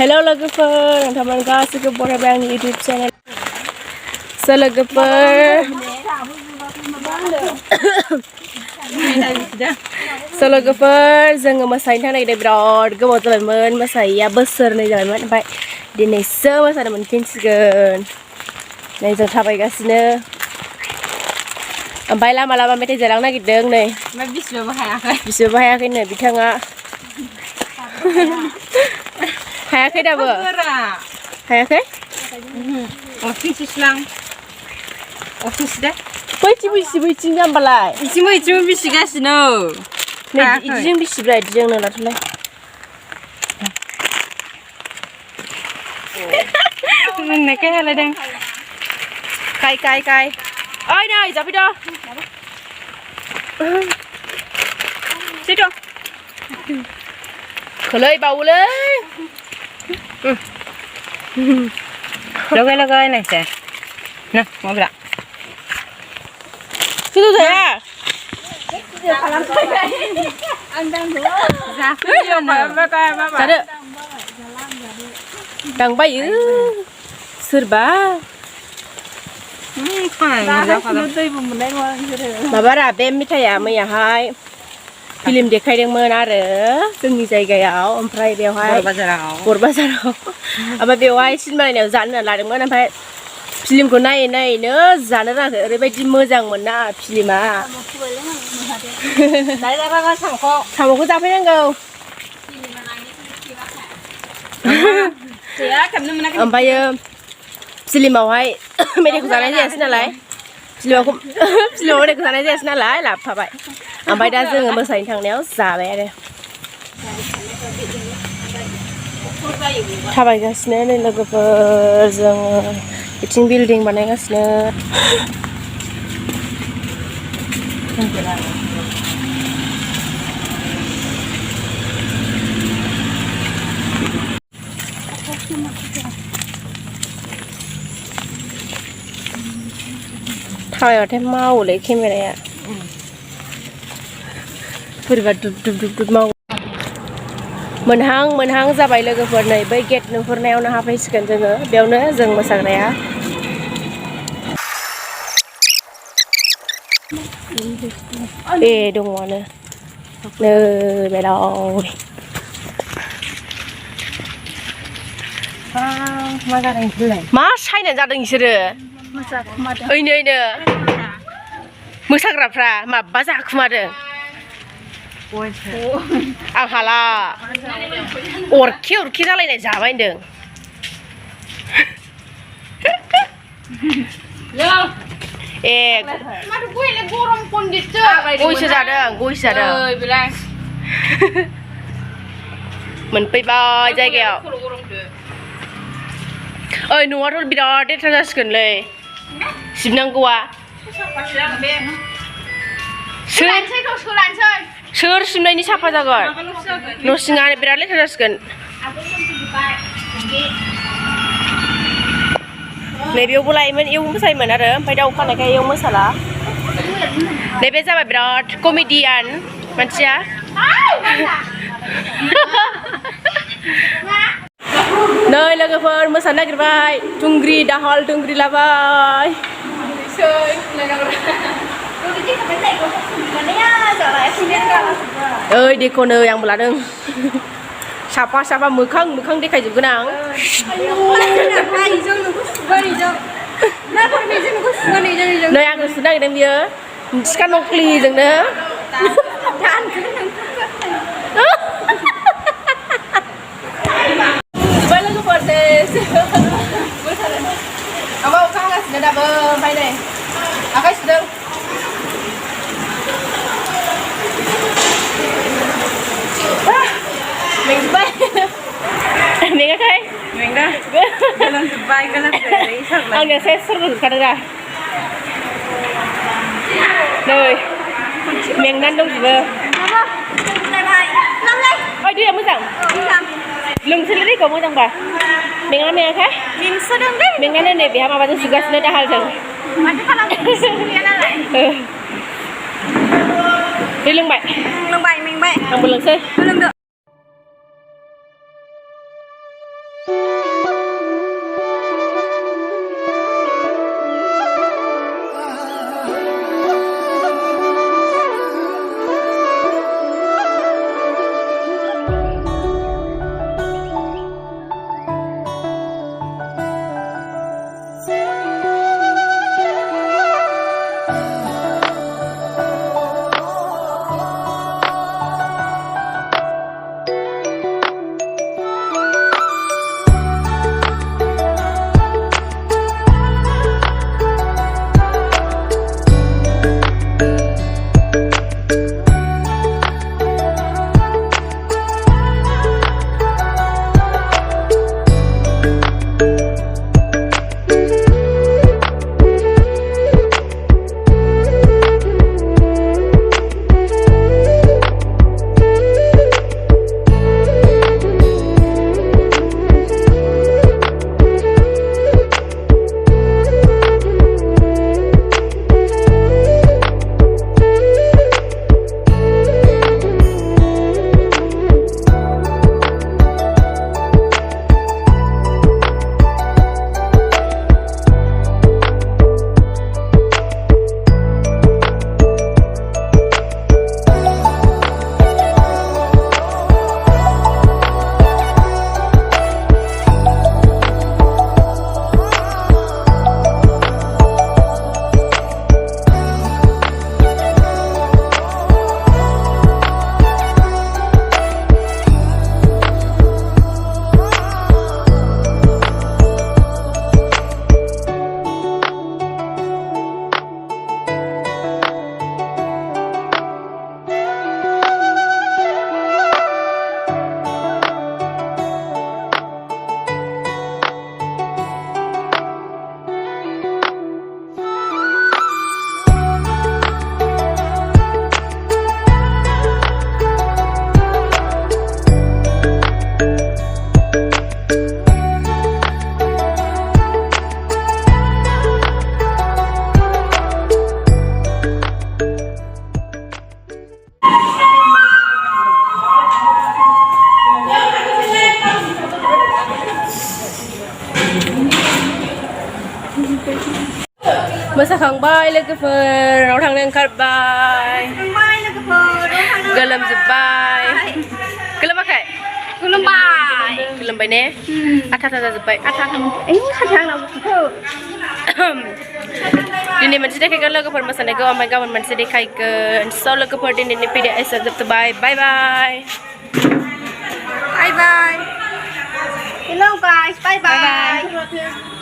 Hello logoper, teman kasih ke PARABI YouTube channel. So logoper, जोङो मोसानो थांनाय बिराद गोबाव जाबायमोन मोसायैया बोसोरनै जाबायमोन ओमफ्राय दिनैसो मोसानो मोनफिनसिगोन नै जों थाबायगासिनो ओमफ्राय लामा लामा मेथाइ जालांनो नागिरदों नै बिसिबो हायाखैनो बिथाङा हायाखै दाबो हायाखै अफिस दे बैथिं जाम्बालाय बैथिं बिसिगासिनो नै इदिजों बिसिब्रा इदिजों नोंनाथ'लाय मोननायखाय हालायदों काय ओइ नै जाफैद' सिद' खोलै बावोलै लगाय नायसै ना माब्ला सिद' जाया जादो दांबायो सोरबा माबारा बे मेथाइया मैयाहाय फिल्म देखायदोंमोन आरो जोंनि जायगायाव ओमफ्राय बेवहाय बरबाजाराव ओमफ्राय बेवहाय सिनेमा नायनायाव जानो लादोंमोन ओमफ्राय फिल्मखौ नायैनो जानो रोङाखै ओरैबायदि मोजांमोन ना फिल्मा साम'खौ जाफैनांगौ ओमफ्रायो फिल्मावहाय मेथाइखौ जानाय जायासै नालाय फिल्माव मेथाइखौ जानाय जायासै नालाय लाबोफाबाय ओमफ्राय दा जोङो मोसानो थांनायाव जाबाय आरो थाबायगासिनो नै लोगोफोर जोङो बिथिं बिल्डिं बानायगासिनो थाबायबाथाय मावोलै केमेराया बोरैबा दुब मावो मोनहां जाबाय लोगोफोर नै बै गेट नुहुरनायावनो हाबफैसिगोन जोङो बेयावनो जों मोसाग्राया ए दङआनो नै बेलाव मा साइना जादों बिसोरो ओइनो मोसाग्राफ्रा माबा जाखुमादों आं हाला अरखे जालायनाय जाबाय होनदों ए गयसो जादों मोनफैबाय जायगायाव ओइ न'आथ' बिराद लेथ्रा जासिगोनलै सिबनांगौआ सोर सिबनायनि साफा जागोन न' सिङा बिराद लेथ्रा जासिगोन नैबेयावबो लायोमोन इयाव मोसायोमोन आरो ओमफ्राय दा अखानायखाय इयाव मोसाला नैबे जाबाय बिराद कमेडियान मानसिया नै लोगोफोर मोसानो नागिरबाय थुंग्रि दाहाल थुंग्रि लाबाय ओइ देखौ नै आंबो लादों साफा मोखां देखायजोबगोन आं नै आंनो सुनो नागिरदों बियो सिखा नख्लिजोंनो लोगोफोर आंबो अखा हागासिनो दाबो ओमफ्राय नै आखाइ सुदों मेंबाय मेङाखै गोलोमजोब्बाय आंनिया सेस सरजोबखादों दा नै मेंनानै दंजोबो ओइ दैया मोजां लोंसैलै दैखौ मोजांबा मेङा मेङाखै मेंनानै नै बेहा माबाजों सुगासिनो दाहालजों दै लोंबाय मेंबाय आंबो लोंसै लोंदो मोसाखांबाय लोगोफोर न'आव थांनो ओंखारबाय गोलोमजोब्बाय गोलोमाखै गोलोमबाय ने आथा जाजोब्बाय दिनै मोनसे देखायगोन लोगोफोर मोसानायखौ ओमफ्राय गाबोन मोनसे देखायगोन स' लोगोफोर दिनैनि भिडिअ एसे जोबथ'बाय बाय बाय Bye bye. Hello guys. Bye bye.